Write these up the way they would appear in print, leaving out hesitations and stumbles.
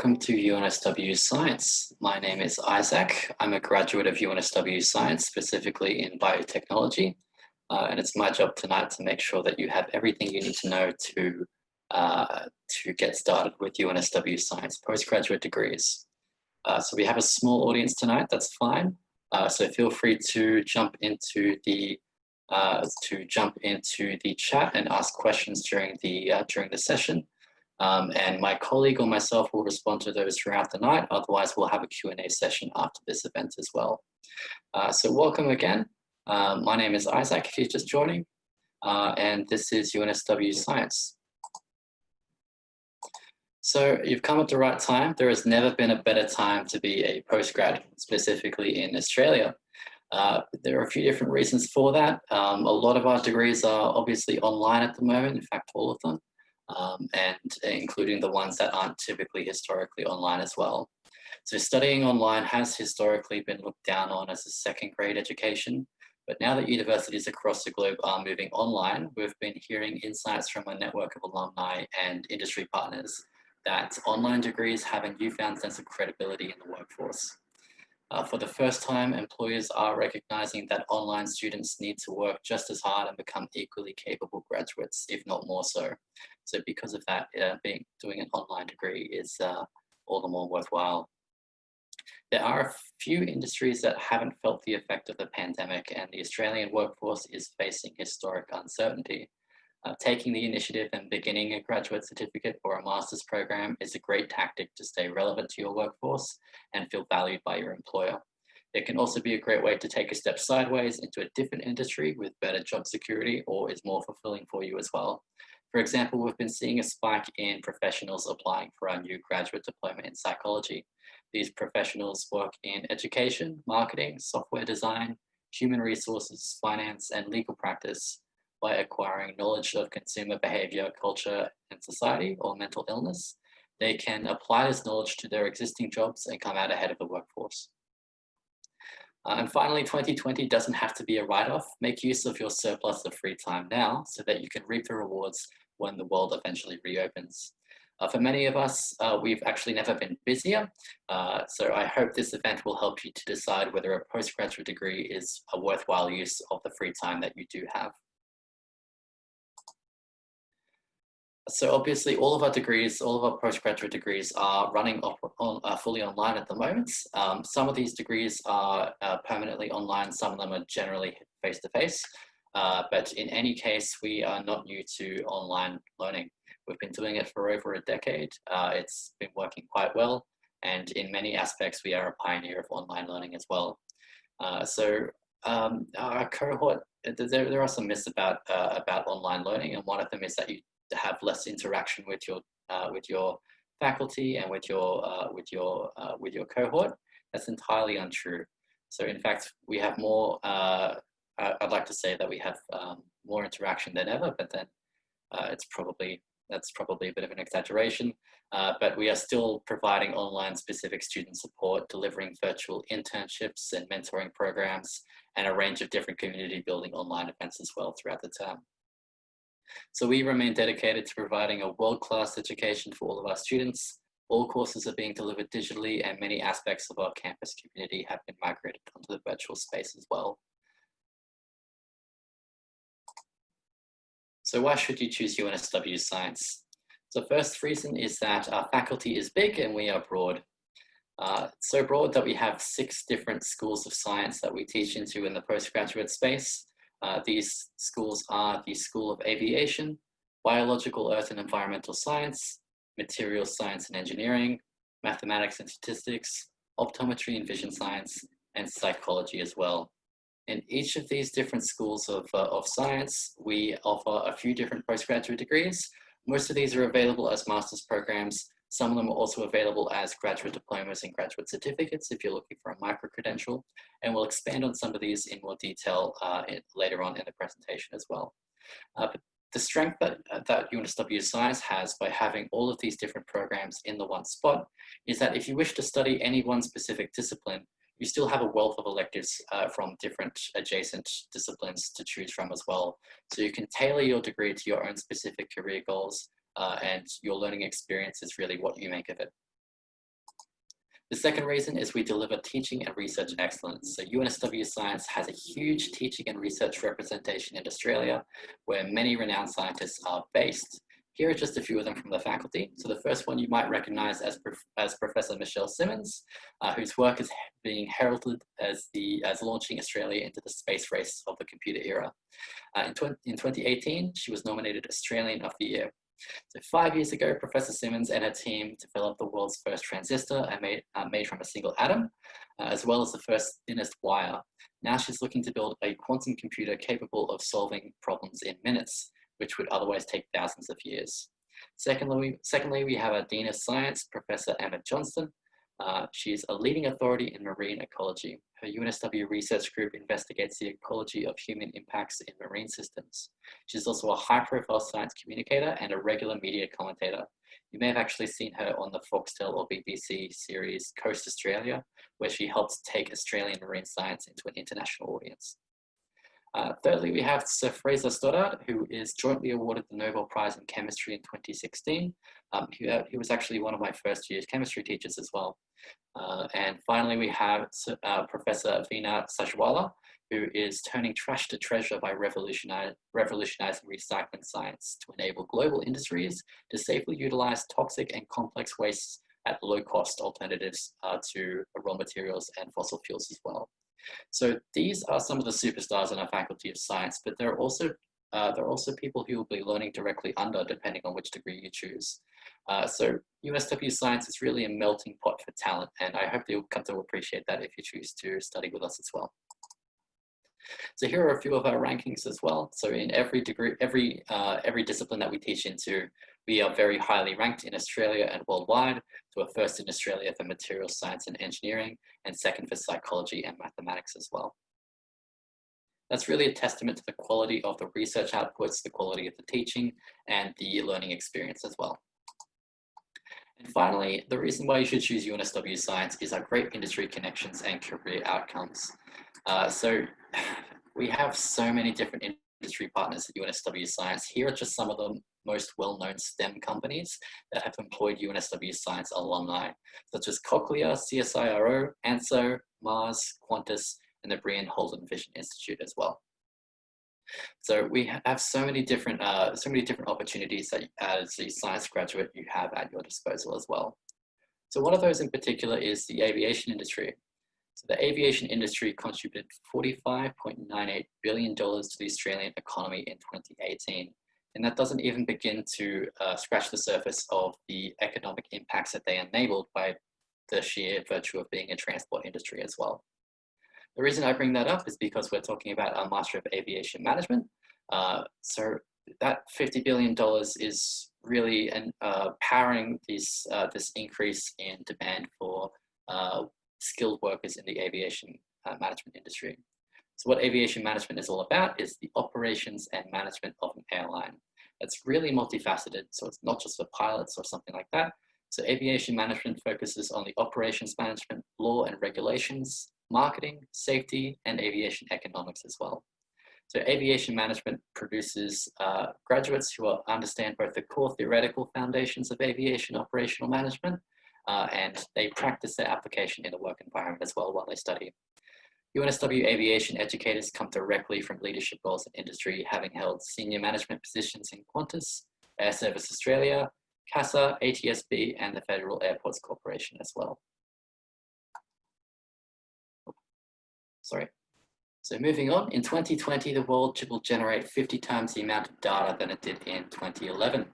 welcome to UNSW Science. My name is Isaac. I'm a graduate of UNSW Science, specifically in biotechnology. And it's my job tonight to make sure that you have everything you need to know to get started with UNSW Science postgraduate degrees. So we have a small audience tonight, that's fine. So feel free to jump into the chat and ask questions during the session. And my colleague or myself will respond to those throughout the night. Otherwise, we'll have a Q&A session after this event as well. So welcome again. My name is Isaac, if you're just joining, and this is UNSW Science. So you've come at the right time. There has never been a better time to be a postgrad, specifically in Australia. There are a few different reasons for that. A lot of our degrees are obviously online at the moment, in fact, all of them. And including the ones that aren't typically historically online as well. So studying online has historically been looked down on as a second grade education, but now that universities across the globe are moving online, we've been hearing insights from a network of alumni and industry partners that online degrees have a newfound sense of credibility in the workforce. For the first time, employers are recognizing that online students need to work just as hard and become equally capable graduates, if not more so. So because of that, doing an online degree is all the more worthwhile. There are a few industries that haven't felt the effect of the pandemic, and the Australian workforce is facing historic uncertainty. Taking the initiative and beginning a graduate certificate or a master's program is a great tactic to stay relevant to your workforce and feel valued by your employer. It can also be a great way to take a step sideways into a different industry with better job security or is more fulfilling for you as well. For example, we've been seeing a spike in professionals applying for our new graduate diploma in psychology. These professionals work in education, marketing, software design, human resources, finance, and legal practice. By acquiring knowledge of consumer behavior, culture, and society, or mental illness, they can apply this knowledge to their existing jobs and come out ahead of the workforce. And finally, 2020 doesn't have to be a write-off. Make use of your surplus of free time now so that you can reap the rewards when the world eventually reopens. For many of us, we've actually never been busier. So I hope this event will help you to decide whether a postgraduate degree is a worthwhile use of the free time that you do have. So obviously all of our degrees, all of our postgraduate degrees are running fully online at the moment. Some of these degrees are permanently online, some of them are generally face-to-face. But in any case, we are not new to online learning. We've been doing it for over a decade. It's been working quite well. And in many aspects, we are a pioneer of online learning as well. Our cohort, there are some myths about online learning. And one of them is that you have less interaction with your faculty and with your cohort. That's entirely untrue. So in fact, we have more. I'd like to say that we have more interaction than ever, but then that's probably a bit of an exaggeration. But we are still providing online specific student support, delivering virtual internships and mentoring programs, and a range of different community building online events as well throughout the term. So we remain dedicated to providing a world-class education for all of our students. All courses are being delivered digitally, and many aspects of our campus community have been migrated onto the virtual space as well. So why should you choose UNSW Science? So first reason is that our faculty is big and we are broad. So broad that we have 6 different schools of science that we teach into in the postgraduate space. These schools are the School of Aviation, Biological, Earth and Environmental Science, Materials Science and Engineering, Mathematics and Statistics, Optometry and Vision Science, and Psychology as well. In each of these different schools of science, we offer a few different postgraduate degrees. Most of these are available as master's programs. Some of them are also available as graduate diplomas and graduate certificates if you're looking for a micro-credential. And we'll expand on some of these in more detail later on in the presentation as well. But the strength that UNSW Science has by having all of these different programs in the one spot is that if you wish to study any one specific discipline, you still have a wealth of electives from different adjacent disciplines to choose from as well. So you can tailor your degree to your own specific career goals, and your learning experience is really what you make of it. The second reason is we deliver teaching and research excellence. So UNSW Science has a huge teaching and research representation in Australia, where many renowned scientists are based. Here are just a few of them from the faculty. So the first one you might recognize as Professor Michelle Simmons, whose work is being heralded as launching Australia into the space race of the computer era. In 2018, she was nominated Australian of the Year. So 5 years ago, Professor Simmons and her team developed the world's first transistor made from a single atom, as well as the first thinnest wire. Now she's looking to build a quantum computer capable of solving problems in minutes, which would otherwise take thousands of years. Secondly, we have our Dean of Science, Professor Emma Johnston. She's a leading authority in marine ecology. Her UNSW research group investigates the ecology of human impacts in marine systems. She's also a high-profile science communicator and a regular media commentator. You may have actually seen her on the Foxtel or BBC series Coast Australia, where she helps take Australian marine science into an international audience. Thirdly, we have Sir Fraser Stoddart, who is jointly awarded the Nobel Prize in Chemistry in 2016. He was actually one of my first year's chemistry teachers as well. And finally, we have Professor Veena Sachwala, who is turning trash to treasure by revolutionizing recycling science to enable global industries to safely utilize toxic and complex wastes at low-cost alternatives to raw materials and fossil fuels as well. So these are some of the superstars in our Faculty of Science, but there are also people who will be learning directly under, depending on which degree you choose. So UNSW Science is really a melting pot for talent, and I hope you'll come to appreciate that if you choose to study with us as well. So here are a few of our rankings as well. So in every degree, every discipline that we teach into, we are very highly ranked in Australia and worldwide. So we're first in Australia for materials science and engineering, and second for psychology and mathematics as well. That's really a testament to the quality of the research outputs, the quality of the teaching, and the learning experience as well. And finally, the reason why you should choose UNSW Science is our great industry connections and career outcomes. So we have so many different industry partners at UNSW Science. Here are just some of the most well-known STEM companies that have employed UNSW Science alumni, such as Cochlear, CSIRO, ANSO, Mars, Qantas, and the Brian Holden Vision Institute as well. So we have so many different opportunities that as a science graduate you have at your disposal as well. So one of those in particular is the aviation industry. So the aviation industry contributed $45.98 billion to the Australian economy in 2018. And that doesn't even begin to scratch the surface of the economic impacts that they enabled by the sheer virtue of being a transport industry as well. The reason I bring that up is because we're talking about our Master of Aviation Management. So that $50 billion is really powering this increase in demand for skilled workers in the aviation management industry. So what aviation management is all about is the operations and management of an airline. It's really multifaceted, so it's not just for pilots or something like that. So aviation management focuses on the operations management, law and regulations, marketing, safety, and aviation economics as well. So aviation management produces graduates who understand both the core theoretical foundations of aviation operational management, and they practice their application in the work environment as well while they study. UNSW aviation educators come directly from leadership roles in industry, having held senior management positions in Qantas, Air Service Australia, CASA, ATSB, and the Federal Airports Corporation as well. Sorry. So moving on, in 2020, the world will generate 50 times the amount of data than it did in 2011.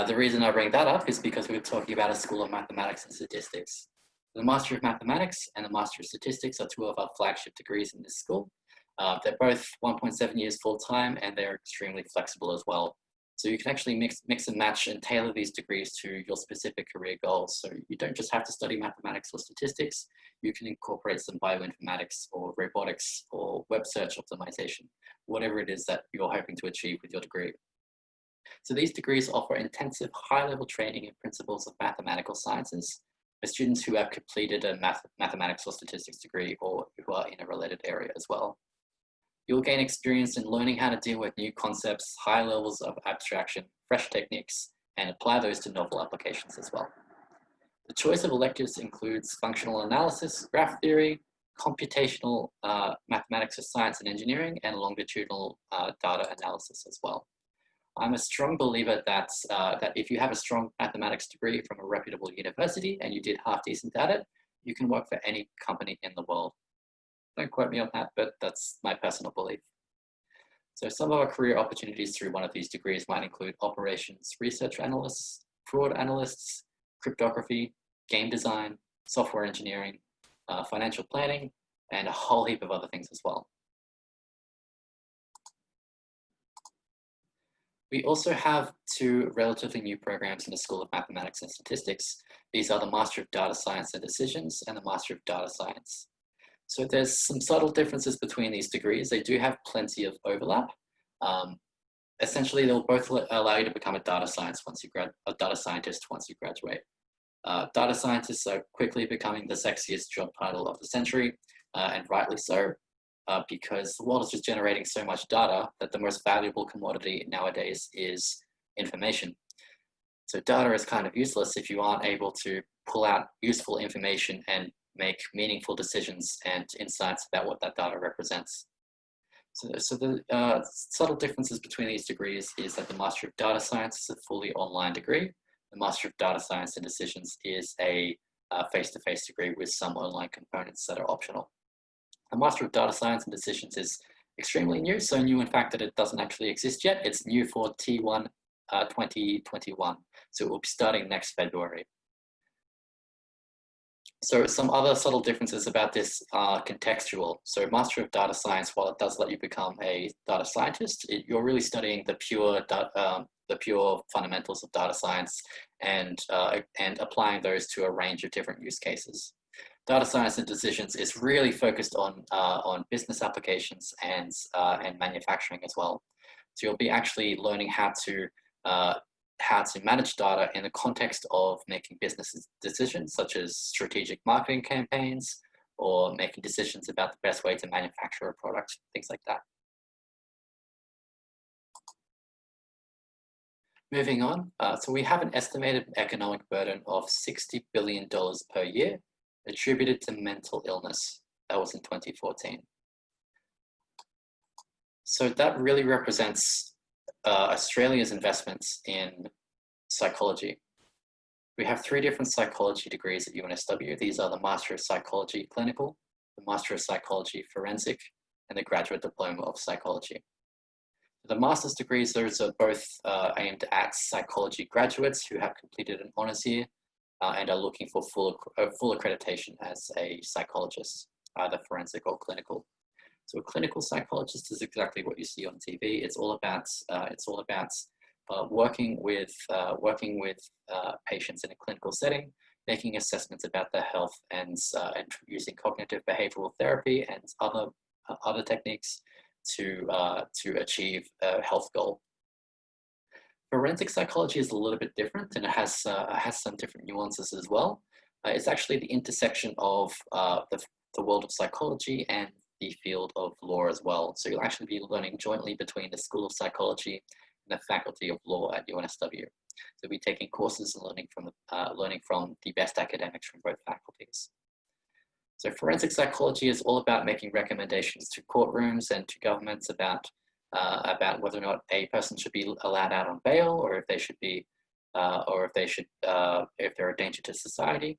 The reason I bring that up is because we're talking about a School of Mathematics and Statistics. The Master of Mathematics and the Master of Statistics are two of our flagship degrees in this school. They're both 1.7 years full-time, and they're extremely flexible as well. So you can actually mix and match and tailor these degrees to your specific career goals. So you don't just have to study mathematics or statistics, you can incorporate some bioinformatics or robotics or web search optimization, whatever it is that you're hoping to achieve with your degree. So these degrees offer intensive high-level training in principles of mathematical sciences for students who have completed a mathematics or statistics degree or who are in a related area as well. You'll gain experience in learning how to deal with new concepts, high levels of abstraction, fresh techniques, and apply those to novel applications as well. The choice of electives includes functional analysis, graph theory, computational mathematics for science and engineering, and longitudinal data analysis as well. I'm a strong believer that, that if you have a strong mathematics degree from a reputable university and you did half decent at it, you can work for any company in the world. Don't quote me on that, but that's my personal belief. So some of our career opportunities through one of these degrees might include operations research analysts, fraud analysts, cryptography, game design, software engineering, financial planning, and a whole heap of other things as well. We also have two relatively new programs in the School of Mathematics and Statistics. These are the Master of Data Science and Decisions and the Master of Data Science. So there's some subtle differences between these degrees. They do have plenty of overlap. Essentially, they'll both allow you to become a data scientist once you graduate. Data scientists are quickly becoming the sexiest job title of the century, and rightly so, because the world is just generating so much data that the most valuable commodity nowadays is information. So data is kind of useless if you aren't able to pull out useful information and make meaningful decisions and insights about what that data represents. So the subtle differences between these degrees is that the Master of Data Science is a fully online degree. The Master of Data Science and Decisions is a face-to-face degree with some online components that are optional. The Master of Data Science and Decisions is extremely new, so new in fact that it doesn't actually exist yet. It's new for T1 2021, so it will be starting next February. So some other subtle differences about this are contextual. So Master of Data Science, while it does let you become a data scientist, you're really studying the pure fundamentals of data science and applying those to a range of different use cases. Data Science and Decisions is really focused on business applications and manufacturing as well. So you'll be actually learning how to manage data in the context of making business decisions, such as strategic marketing campaigns or making decisions about the best way to manufacture a product, things like that. Moving on, so we have an estimated economic burden of $60 billion per year attributed to mental illness. That was in 2014. So that really represents Australia's investments in psychology. We have three different psychology degrees at UNSW. These are the Master of Psychology Clinical, the Master of Psychology Forensic, and the Graduate Diploma of Psychology. The master's degrees, those are both aimed at psychology graduates who have completed an honours year and are looking for full accreditation as a psychologist, either forensic or clinical. So a clinical psychologist is exactly what you see on TV. It's all about working with patients in a clinical setting, making assessments about their health, and using cognitive behavioral therapy and other techniques to achieve a health goal. Forensic psychology is a little bit different, and it has some different nuances as well. It's actually the intersection of the world of psychology and the field of law as well. So you'll actually be learning jointly between the School of Psychology and the Faculty of Law at UNSW. So you'll be taking courses and learning from the best academics from both faculties. So forensic psychology is all about making recommendations to courtrooms and to governments about whether or not a person should be allowed out on bail, or if they're a danger to society.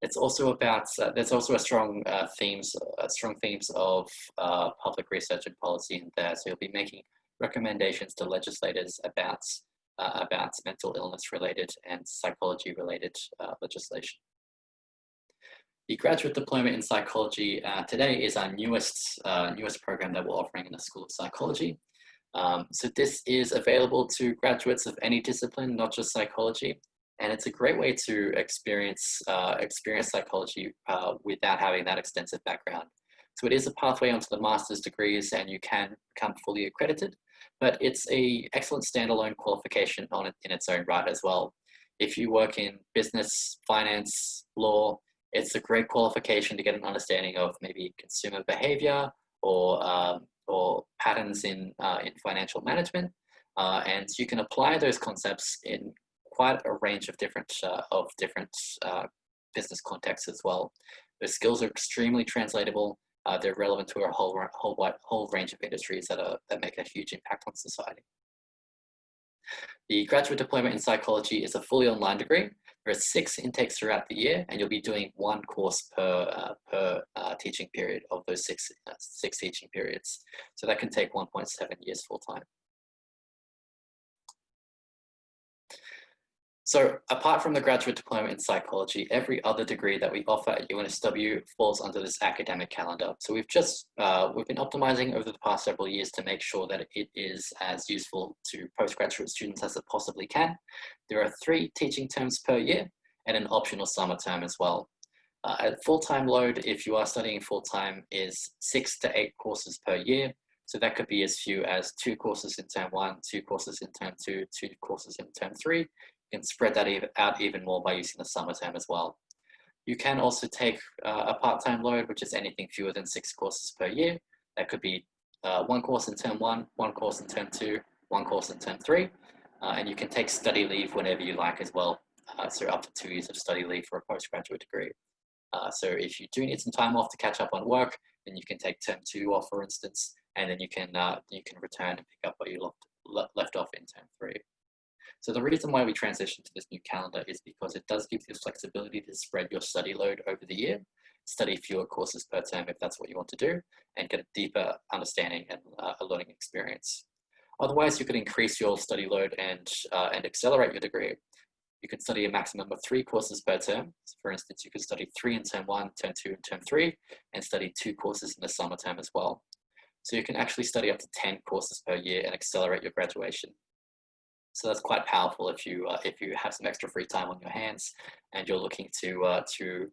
It's also about there's also a strong themes of public research and policy in there. So you'll be making recommendations to legislators about mental illness related and psychology related legislation. The Graduate Diploma in Psychology today is our newest program that we're offering in the School of Psychology. So this is available to graduates of any discipline, not just psychology, and it's a great way to experience psychology without having that extensive background. So it is a pathway onto the master's degrees, and you can become fully accredited, but it's an excellent standalone qualification in its own right as well. If you work in business, finance, law, it's a great qualification to get an understanding of maybe consumer behavior or patterns in financial management, and you can apply those concepts in quite a range of different business context as well. Those skills are extremely translatable. They're relevant to a whole range of industries that make a huge impact on society. The graduate diploma in psychology is a fully online degree. There are 6 intakes throughout the year, and you'll be doing 1 course per teaching period of those six teaching periods. So that can take 1.7 years full time. So apart from the graduate diploma in psychology, every other degree that we offer at UNSW falls under this academic calendar. So we've been optimizing over the past several years to make sure that it is as useful to postgraduate students as it possibly can. There are 3 teaching terms per year and an optional summer term as well. At full-time load, if you are studying full-time, is 6 to 8 courses per year. So that could be as few as 2 courses in term 1, 2 courses in term 2, 2 courses in term 3. You can spread that out even more by using the summer term as well. You can also take a part-time load, which is anything fewer than 6 courses per year. That could be 1 course in term 1, 1 course in term 2, 1 course in term 3. And you can take study leave whenever you like as well. So up to 2 years of study leave for a postgraduate degree. So if you do need some time off to catch up on work, then you can take term 2 off, for instance, and then you can return and pick up what you left off in term 3. So the reason why we transitioned to this new calendar is because it does give you the flexibility to spread your study load over the year, study fewer courses per term if that's what you want to do, and get a deeper understanding and a learning experience. Otherwise, you could increase your study load and accelerate your degree. You can study a maximum of 3 courses per term. So for instance, you could study 3 in term 1, term 2, and term 3, and study 2 courses in the summer term as well. So you can actually study up to 10 courses per year and accelerate your graduation. So that's quite powerful if you have some extra free time on your hands and you're looking to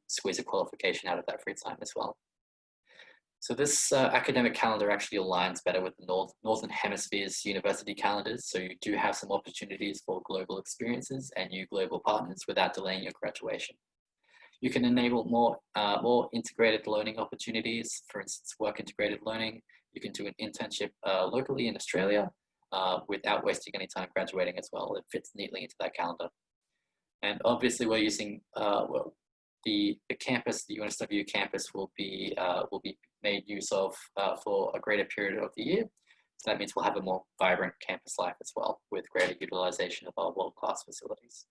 squeeze a qualification out of that free time as well. So this academic calendar actually aligns better with the Northern Hemisphere's university calendars. So you do have some opportunities for global experiences and new global partners without delaying your graduation. You can enable more integrated learning opportunities. For instance, work integrated learning. You can do an internship locally in Australia without wasting any time graduating as well. It fits neatly into that calendar. And obviously we're using, the campus, the UNSW campus will be made use of for a greater period of the year. So that means we'll have a more vibrant campus life as well with greater utilization of our world-class facilities.